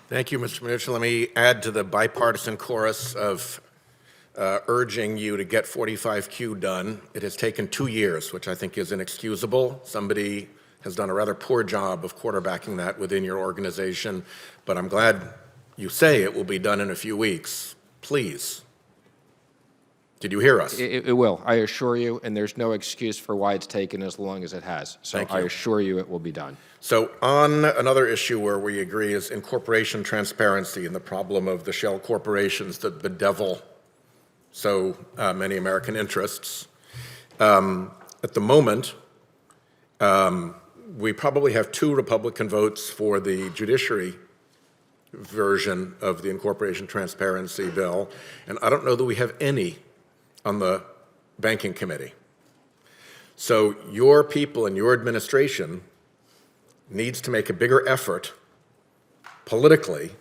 Thank you, Mr. Mnuchin. Let me add to the bipartisan chorus of urging you to get 45Q done. It has taken 2 years, which I think is inexcusable. Somebody has done a rather poor job of quarterbacking that within your organization, but I'm glad you say it will be done in a few weeks. Please. Did you hear us? It will, I assure you, and there's no excuse for why it's taken as long as it has. So I assure you it will be done. So on another issue where we agree is incorporation transparency and the problem of the shell corporations that bedevil so many American interests. At the moment, we probably have 2 Republican votes for the judiciary version of the incorporation transparency bill, and I don't know that we have any on the banking committee. So your people and your administration needs to make a bigger effort politically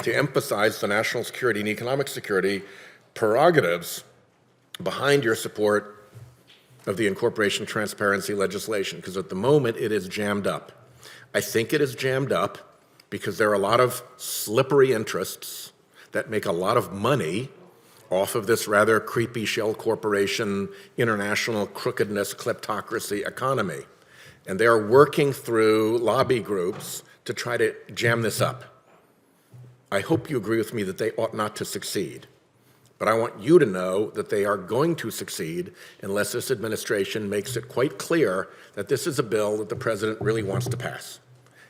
to emphasize the national security and economic security prerogatives behind your support of the incorporation transparency legislation, because at the moment it is jammed up. I think it is jammed up because there are a lot of slippery interests that make a lot of money off of this rather creepy shell corporation, international crookedness, kleptocracy economy. And they're working through lobby groups to try to jam this up. I hope you agree with me that they ought not to succeed. But I want you to know that they are going to succeed unless this administration makes it quite clear that this is a bill that the president really wants to pass,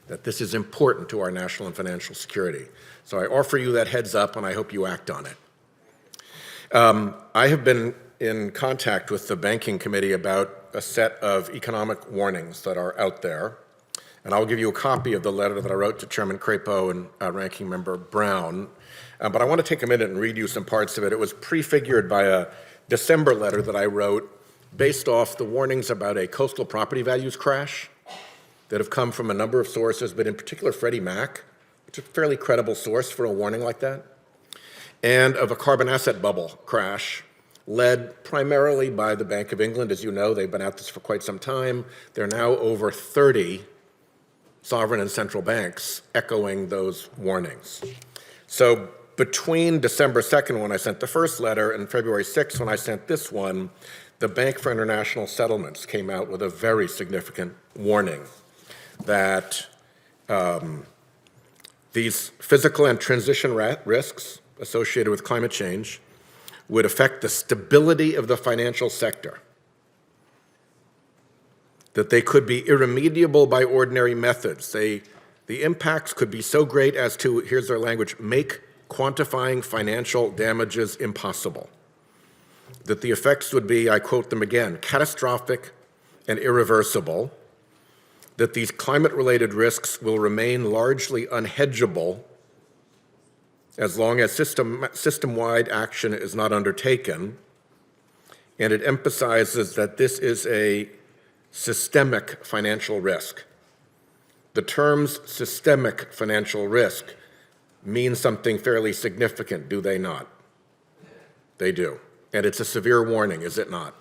that this is important to our national and financial security. So I offer you that heads up, and I hope you act on it. I have been in contact with the Banking Committee about a set of economic warnings that are out there, and I'll give you a copy of the letter that I wrote to Chairman Crapo and Ranking Member Brown, but I want to take a minute and read you some parts of it. It was prefigured by a December letter that I wrote based off the warnings about a coastal property values crash that have come from a number of sources, but in particular Freddie Mac, which is a fairly credible source for a warning like that, and of a carbon asset bubble crash led primarily by the Bank of England. As you know, they've been at this for quite some time. There are now over 30 sovereign and central banks echoing those warnings. So between December 2nd, when I sent the first letter, and February 6th, when I sent this one, the Bank for International Settlements came out with a very significant warning that these physical and transition risks associated with climate change would affect the stability of the financial sector, that they could be irremediable by ordinary methods. The impacts could be so great as to, here's their language, make quantifying financial damages impossible. That the effects would be, I quote them again, catastrophic and irreversible, that these climate-related risks will remain largely unhedgeable as long as system-wide action is not undertaken, and it emphasizes that this is a systemic financial risk. The terms systemic financial risk mean something fairly significant, do they not? They do. And it's a severe warning, is it not?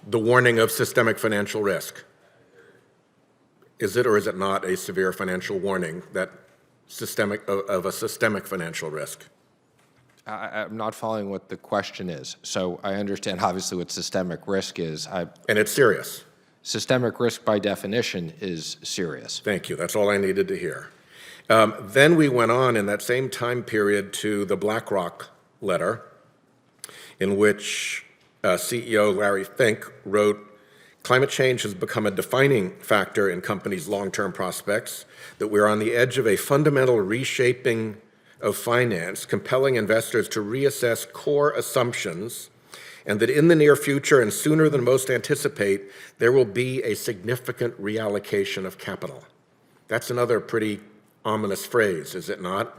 The warning of systemic financial risk. Is it or is it not a severe financial warning that of a systemic financial risk? I'm not following what the question is. So I understand obviously what systemic risk is. And it's serious. Systemic risk by definition is serious. Thank you. That's all I needed to hear. Then we went on in that same time period to the BlackRock letter, in which CEO Larry Fink wrote, climate change has become a defining factor in companies' long-term prospects, that we're on the edge of a fundamental reshaping of finance, compelling investors to reassess core assumptions, and that in the near future and sooner than most anticipate, there will be a significant reallocation of capital. That's another pretty ominous phrase, is it not?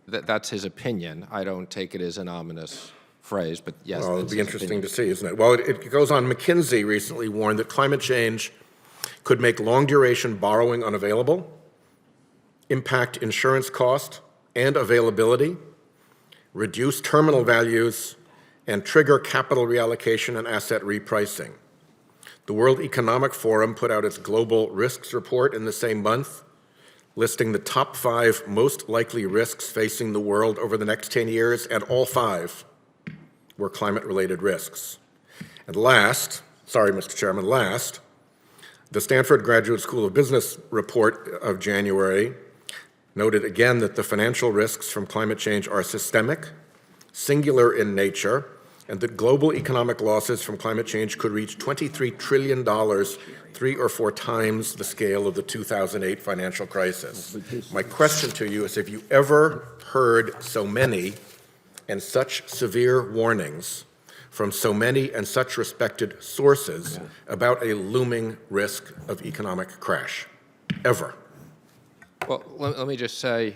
That's his opinion. I don't take it as an ominous phrase, but yes. Well, it'd be interesting to see, isn't it? Well, it goes on. McKinsey recently warned that climate change could make long-duration borrowing unavailable, impact insurance cost and availability, reduce terminal values, and trigger capital reallocation and asset repricing. The World Economic Forum put out its Global Risks Report in the same month, listing the top 5 most likely risks facing the world over the next 10 years, and all 5 were climate-related risks. And last, sorry, Mr. Chairman, last, the Stanford Graduate School of Business report of January noted again that the financial risks from climate change are systemic, singular in nature, and that global economic losses from climate change could reach $23 trillion, 3 or 4 times the scale of the 2008 financial crisis. My question to you is, have you ever heard so many and such severe warnings from so many and such respected sources about a looming risk of economic crash? Ever? Well, let me just say,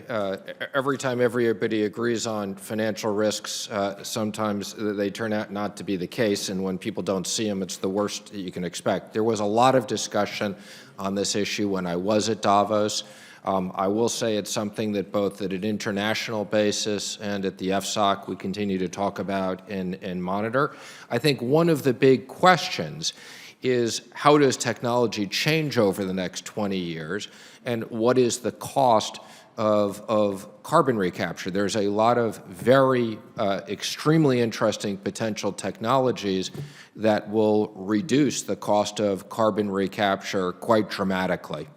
every time everybody agrees on financial risks, sometimes they turn out not to be the case, and when people don't see them, it's the worst that you can expect. There was a lot of discussion on this issue when I was at Davos. I will say it's something that both at an international basis and at the FSOC we continue to talk about and monitor. I think one of the big questions is, how does technology change over the next 20 years, and what is the cost of carbon recapture? There's a lot of very extremely interesting potential technologies that will reduce the cost of carbon recapture quite dramatically.